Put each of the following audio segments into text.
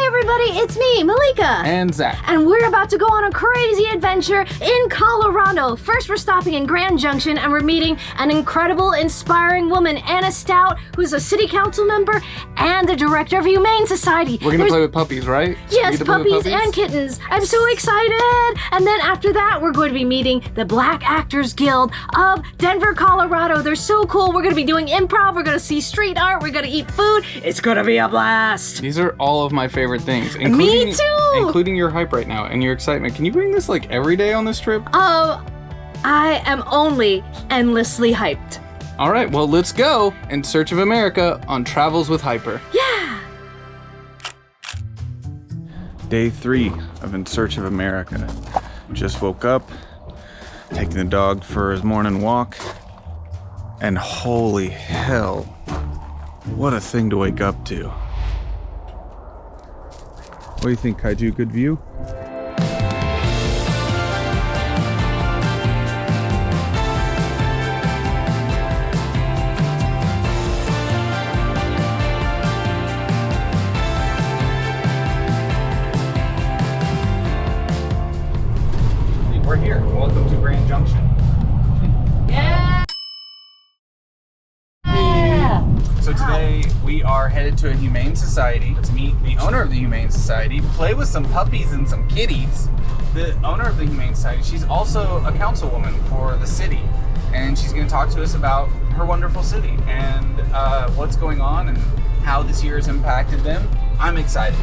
everybody, it's me, Malika. And Zach. And we're about to go on a crazy adventure in Colorado. First, we're stopping in Grand Junction and we're meeting an incredible, inspiring woman, Anna Stout, who's a city council member and the director of Humane Society. We're gonna play with puppies, right? Yes, puppies and kittens. I'm so excited. And then after that, we're going to be meeting the Black Actors Guild of Denver, Colorado. They're so cool. We're gonna be doing improv. We're gonna see street art. We're gonna eat food. It's gonna be a blast. These are all of my favorite things. Me too! Including your hype right now and your excitement. Can you bring this like every day on this trip? I am only endlessly hyped. All right, well, let's go in search of America on Travels with Hyper. Yeah! Day 3 of In Search of America. Just woke up, taking the dog for his morning walk, and holy hell, what a thing to wake up to. What do you think, Kaiju? Good view? We're here. Welcome to Grand Junction. Yeah! So today we are headed to a Humane Society to meet the owner of the Humane Society, play with some puppies and some kitties. The owner of the Humane Society, she's also a councilwoman for the city, and she's going to talk to us about her wonderful city and what's going on and how this year has impacted them. I'm excited.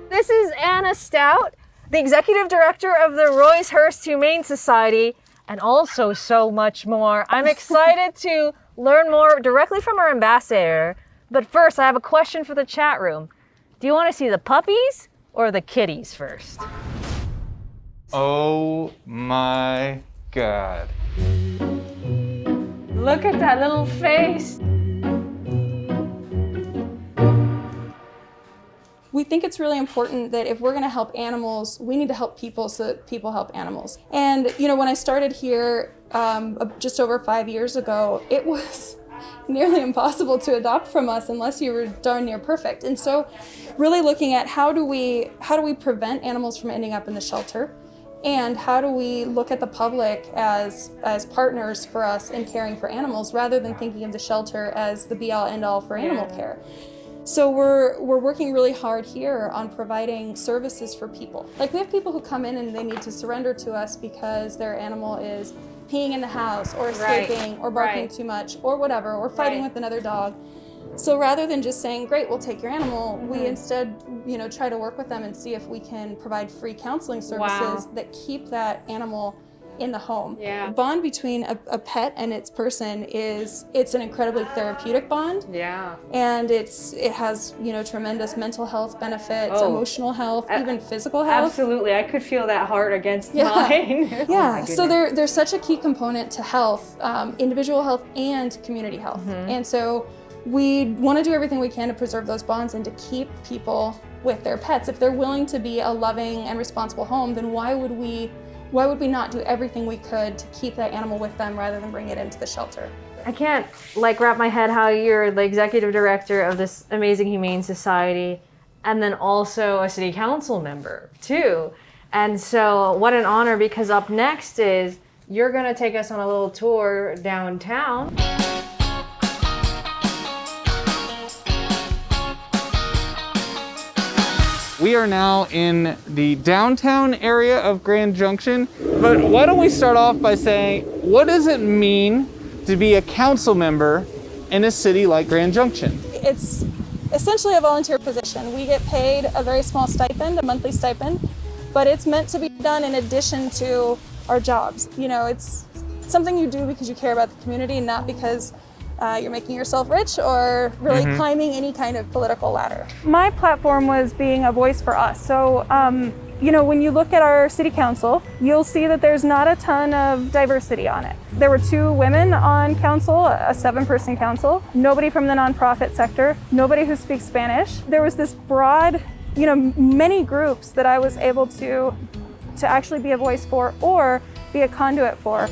This is Anna Stout, the executive director of the Roice-Hurst Humane Society, and also so much more. I'm excited to learn more directly from our ambassador, but first I have a question for the chat room. Do you want to see the puppies or the kitties first? Oh my God. Look at that little face. We think it's really important that if we're going to help animals, we need to help people so that people help animals. And, you know, when I started here just over 5 years ago, it was nearly impossible to adopt from us unless you were darn near perfect. And so really looking at how do we prevent animals from ending up in the shelter, and how do we look at the public as partners for us in caring for animals rather than thinking of the shelter as the be-all end-all for animal care. So we're working really hard here on providing services for people. Like, we have people who come in and they need to surrender to us because their animal is peeing in the house or escaping or barking too much or whatever, or fighting with another dog. So rather than just saying, great, we'll take your animal, we instead, you know, try to work with them and see if we can provide free counseling services that keep that animal in the home. The bond between a pet and its person it's an incredibly therapeutic bond. And it has, you know, tremendous mental health benefits, emotional health, even physical health. Absolutely, I could feel that heart against mine. So there's such a key component to health, individual health and community health. And so we want to do everything we can to preserve those bonds and to keep people with their pets. If they're willing to be a loving and responsible home, then why would we not do everything we could to keep that animal with them rather than bring it into the shelter? I can't wrap my head how you're the executive director of this amazing Humane Society and then also a city council member too. And so what an honor, because up next is you're gonna take us on a little tour downtown. We are now in the downtown area of Grand Junction, but why don't we start off by saying, what does it mean to be a council member in a city like Grand Junction? It's essentially a volunteer position. We get paid a very small stipend, a monthly stipend, but it's meant to be done in addition to our jobs. You know, it's something you do because you care about the community, not because you're making yourself rich or really climbing any kind of political ladder. My platform was being a voice for us. So, you know, when you look at our city council, you'll see that there's not a ton of diversity on it. There were 2 women on council, a 7-person council, nobody from the nonprofit sector, nobody who speaks Spanish. There was this broad, you know, many groups that I was able to actually be a voice for or be a conduit for.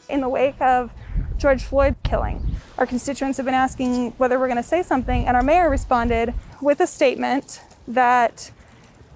In the wake of George Floyd's killing, our constituents have been asking whether we're going to say something, and our mayor responded with a statement that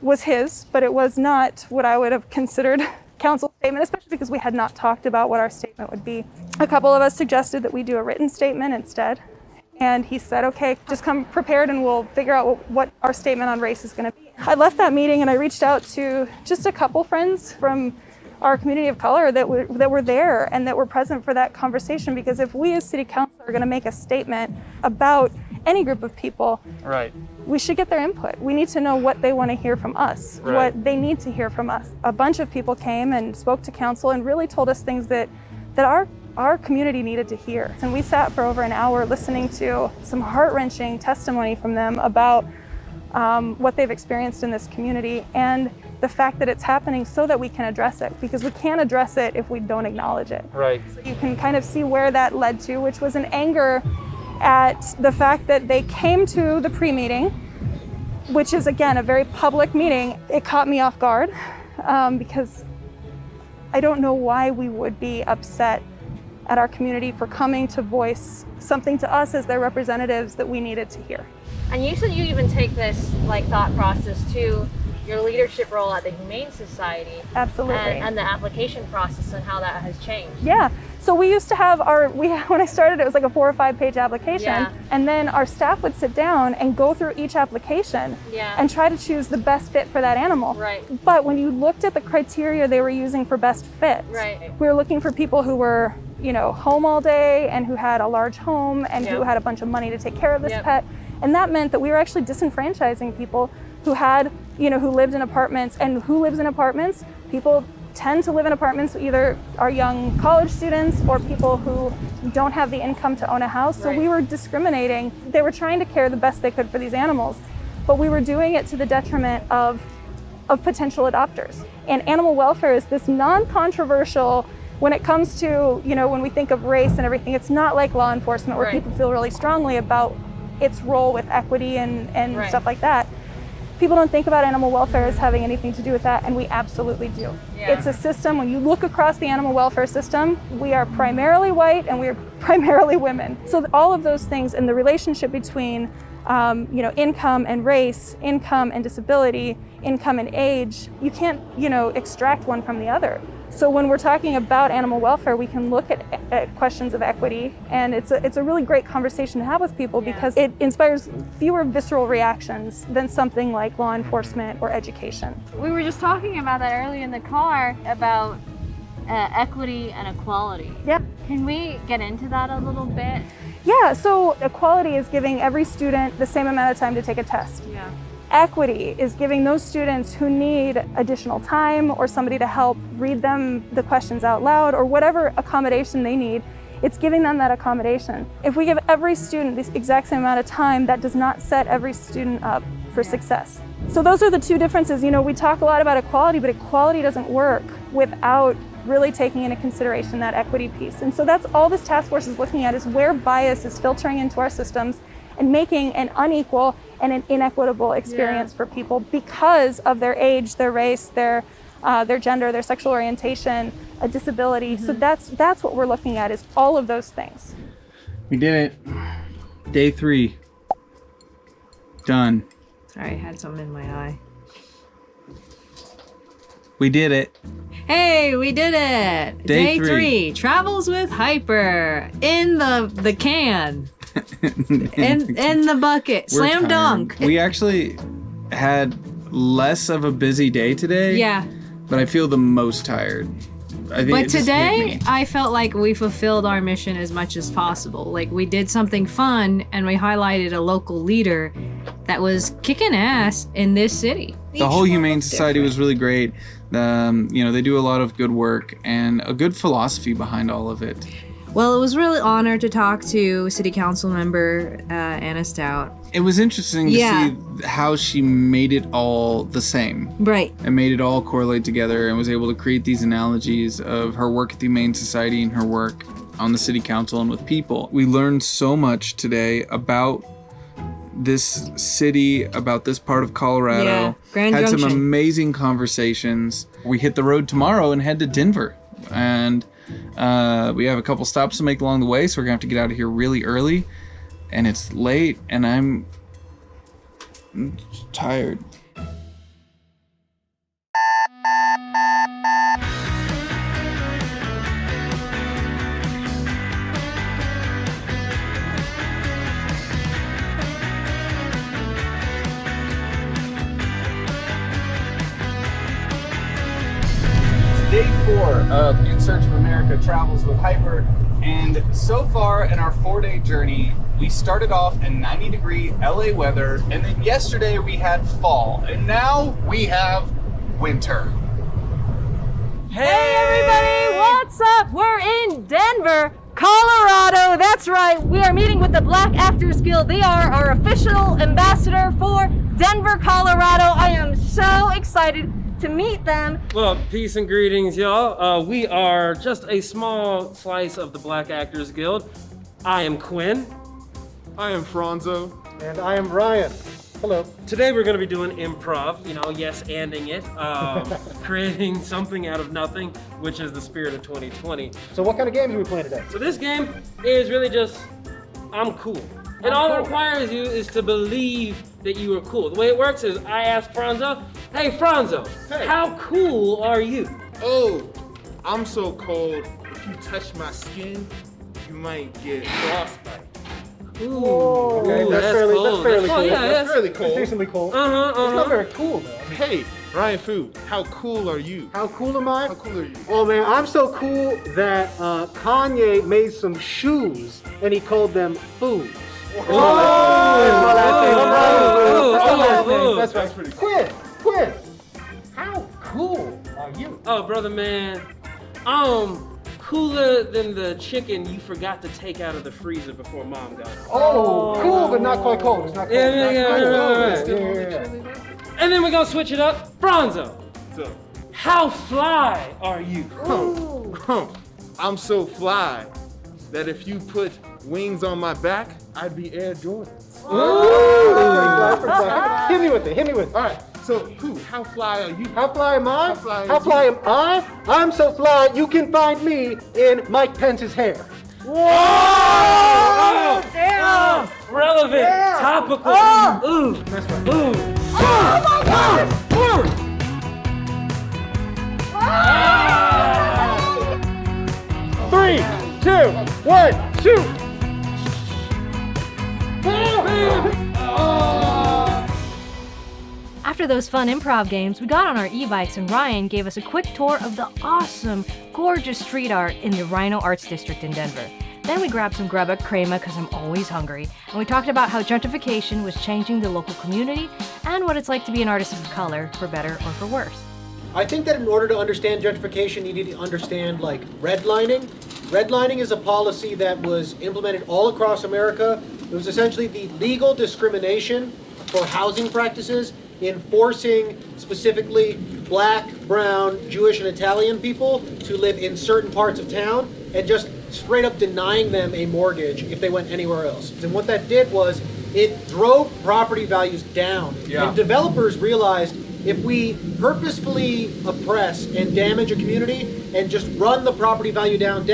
was his, but it was not what I would have considered council statement, especially because we had not talked about what our statement would be. A couple of us suggested that we do a written statement instead. And he said, okay, just come prepared and we'll figure out what our statement on race is going to be. I left that meeting and I reached out to just a couple friends from our community of color that were there and that were present for that conversation, because if we as city council are going to make a statement about any group of people, Right. we should get their input. We need to know what they want to hear from us, Right. what they need to hear from us. A bunch of people came and spoke to council and really told us things that our community needed to hear. And we sat for over an hour listening to some heart-wrenching testimony from them about what they've experienced in this community and the fact that it's happening so that we can address it, because we can't address it if we don't acknowledge it. Right. So you can kind of see where that led to, which was an anger at the fact that they came to the pre-meeting, which is, again, a very public meeting. It caught me off guard because I don't know why we would be upset at our community for coming to voice something to us as their representatives that we needed to hear. And you said you even take this like thought process to your leadership role at the Humane Society. Absolutely. And the application process and how that has changed. Yeah. So we used to have when I started, it was like a 4 or 5 page application. Yeah. And then our staff would sit down and go through each application Yeah. and try to choose the best fit for that animal. Right. But when you looked at the criteria they were using for best fit, Right. we were looking for people who were, home all day and who had a large home and who Yep. had a bunch of money to take care of this Yep. pet. And that meant that we were actually disenfranchising people who had, who lived in apartments. And who lives in apartments? People tend to live in apartments, either are young college students or people who don't have the income to own a house. So Right. we were discriminating. They were trying to care the best they could for these animals, but we were doing it to the detriment of potential adopters. And animal welfare is this non-controversial, when it comes to, when we think of race and everything, it's not like law enforcement where Right. people feel really strongly about its role with equity and Right. stuff like that. People don't think about animal welfare as having anything to do with that, and we absolutely do. Yeah. It's a system, when you look across the animal welfare system, we are primarily white and we are primarily women. So all of those things and the relationship between income and race, income and disability, income and age, you can't, extract one from the other. So when we're talking about animal welfare, we can look at questions of equity, and it's a really great conversation to have with people because it inspires fewer visceral reactions than something like law enforcement or education. We were just talking about that earlier in the car about equity and equality. Yep. Can we get into that a little bit? Yeah, so equality is giving every student the same amount of time to take a test. Yeah. Equity is giving those students who need additional time or somebody to help read them the questions out loud or whatever accommodation they need, it's giving them that accommodation. If we give every student the exact same amount of time, that does not set every student up for success. So those are the two differences. We talk a lot about equality, but equality doesn't work without really taking into consideration that equity piece. And so that's all this task force is looking at, is where bias is filtering into our systems and making an unequal and an inequitable experience for people because of their age, their race, their gender, their sexual orientation, a disability. So that's what we're looking at, is all of those things. We did it. Day 3. Done. Sorry, I had something in my eye. We did it. Hey, we did it! Day Day 3. Travels with Hyper. In the can. in the bucket. We're Slam tired. dunk. We actually had less of a busy day today. Yeah. But I feel the most tired. I think But it just hit today, me. I felt like we fulfilled our mission as much as possible. Like, we did something fun, and we highlighted a local leader that was kicking ass in this city. The whole Humane Society was really great. They do a lot of good work and a good philosophy behind all of it. Well, it was really honored to talk to City Council member Anna Stout. It was interesting to Yeah. see how she made it all the same Right. and made it all correlate together and was able to create these analogies of her work at the Humane Society and her work on the City Council and with people. We learned so much today about this city, about this part of Colorado. Yeah, Grand Had some Junction. amazing conversations. We hit the road tomorrow and head to Denver. friend. We have a couple stops to make along the way, so we're gonna have to get out of here really early. And it's late, and I'm tired. Day 4 of In Search of America Travels with Hyper, and so far in our 4-day journey, we started off in 90-degree LA weather, and then yesterday we had fall, and now we have winter. Hey everybody, what's up? We're in Denver, Colorado. That's right, we are meeting with the Black Actors Guild. They are our official ambassador for Denver, Colorado. I am so excited to meet them. Well, peace and greetings, y'all. We are just a small slice of the Black Actors Guild. I am Quinn. I am Franzo. And I am Ryan. Hello. Today we're going to be doing improv, yes, anding it, creating something out of nothing, which is the spirit of 2020. So what kind of games are we playing today? So this game is really just, I'm cool. And all it requires you is to believe that you are cool. The way it works is I ask Franzo, hey Franzo, how cool are you? Oh, I'm so cold. If you touch my skin, you might get frostbite. Ooh, Okay, ooh, that's fairly cold. cool. Yeah, That's really It's cold. decently cold. Uh-huh. It's not very cool though. Hey, Ryan Fu, how cool are you? How cool am I? How cool are you? Oh man, I'm so cool that Kanye made some shoes and he called them foos. That's right. That's pretty cool. Quinn, how cool are you? Oh, brother man, cooler than the chicken you forgot to take out of the freezer before mom got home. Oh, cool, but not quite cold. It's not cold. Yeah. And then we're gonna switch it up. Franzo, So, how fly are you? I'm so fly that if you put wings on my back, I'd be Air Jordan. Hit me with it. All right. So, how fly are you? How fly am I? How fly am I? I'm so fly you can find me in Mike Pence's hair. Damn! Relevant, topical. Ooh. Ooh. Oh my God! 3, 2, 1, shoot! After those fun improv games, we got on our e-bikes and Ryan gave us a quick tour of the awesome, gorgeous street art in the Rhino Arts District in Denver. Then we grabbed some grub at crema because I'm always hungry, and we talked about how gentrification was changing the local community and what it's like to be an artist of color, for better or for worse. I think that in order to understand gentrification, you need to understand like redlining. Redlining is a policy that was implemented all across America. It was essentially the legal discrimination for housing practices in forcing specifically Black, brown, Jewish, and Italian people to live in certain parts of town and just straight up denying them a mortgage if they went anywhere else. And what that did was it drove property values down. Yeah. And developers realized if we purposefully oppress and damage a community and just run the property value down,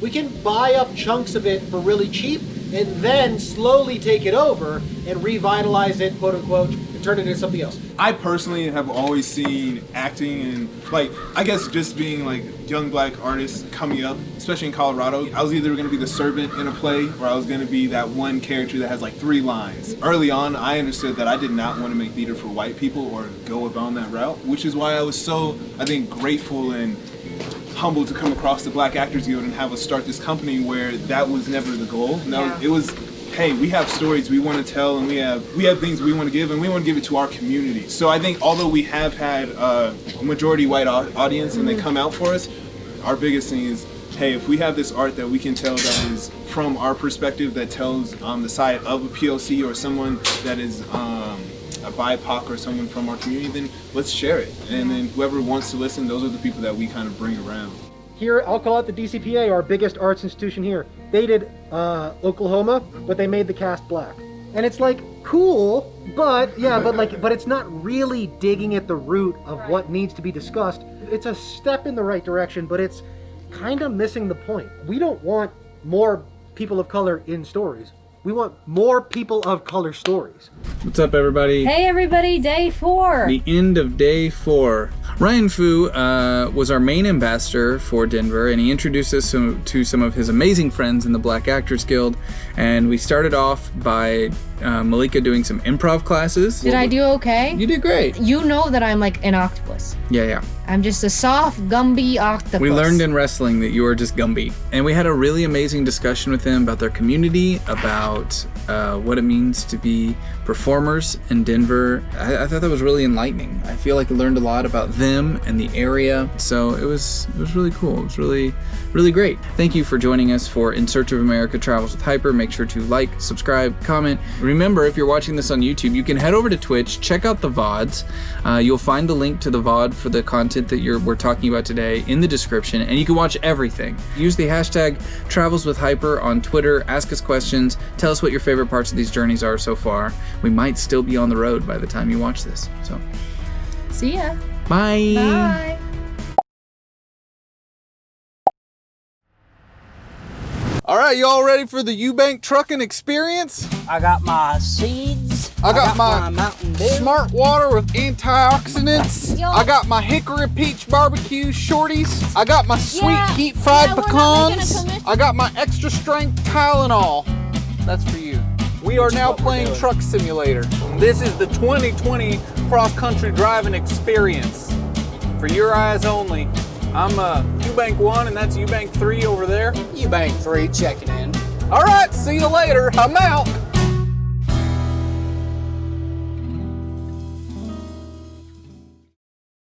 we can buy up chunks of it for really cheap and then slowly take it over and revitalize it, quote unquote, and turn it into something else. I personally have always seen acting and I guess just being young Black artists coming up, especially in Colorado. I was either going to be the servant in a play or I was going to be that one character that has 3 lines. Early on, I understood that I did not want to make theater for white people or go about that route, which is why I was so, I think, grateful and humbled to come across the Black Actors Guild and have us start this company where that was never the goal. No, it was, hey, we have stories we want to tell and we have things we want to give and we want to give it to our community. So I think although we have had a majority white audience and they come out for us, our biggest thing is, hey, if we have this art that we can tell that is from our perspective, that tells the side of a POC or someone that is a BIPOC or someone from our community, then let's share it. And then whoever wants to listen, those are the people that we kind of bring around. Here, I'll call out the DCPA, our biggest arts institution here. They did Oklahoma, but they made the cast Black. And it's cool, but it's not really digging at the root of what needs to be discussed. it's a step in the right direction, but it's kind of missing the point. We don't want more people of color in stories. We want more people of color stories. What's up, everybody? Hey everybody, day 4. The end of day 4. Ryan Fu was our main ambassador for Denver, and he introduced us to some of his amazing friends in the Black Actors Guild. And we started off by Malika doing some improv classes. Did I do okay? You did great. You know that I'm like an octopus. Yeah. I'm just a soft, Gumby octopus. We learned in wrestling that you are just Gumby. And we had a really amazing discussion with them about their community, about what it means to be performers in Denver. I thought that was really enlightening. I feel like I learned a lot about them and the area. So it was really cool. It was really, really great. Thank you for joining us for In Search of America Travels with Hyper. Make sure to like, subscribe, comment. Remember, if you're watching this on YouTube, you can head over to Twitch, check out the VODs. You'll find the link to the VOD for the content that we're talking about today in the description, and you can watch everything. Use the hashtag Travels with Hyper on Twitter, ask us questions, tell us what your favorite parts of these journeys are so far. We might still be on the road by the time you watch this. So, See ya. bye. Bye. All right, y'all ready for the Eubank trucking experience? I got my seeds. I got my Mountain Dew. Smart water with antioxidants. I got my hickory peach barbecue shorties. I got my sweet heat fried pecans. I got my extra strength Tylenol. That's for you. We are now playing Truck Simulator. This is the 2020 cross country driving experience. For your eyes only. I'm Eubank 1 and that's Eubank 3 over there. Eubank 3 checking in. All right, see you later. I'm out.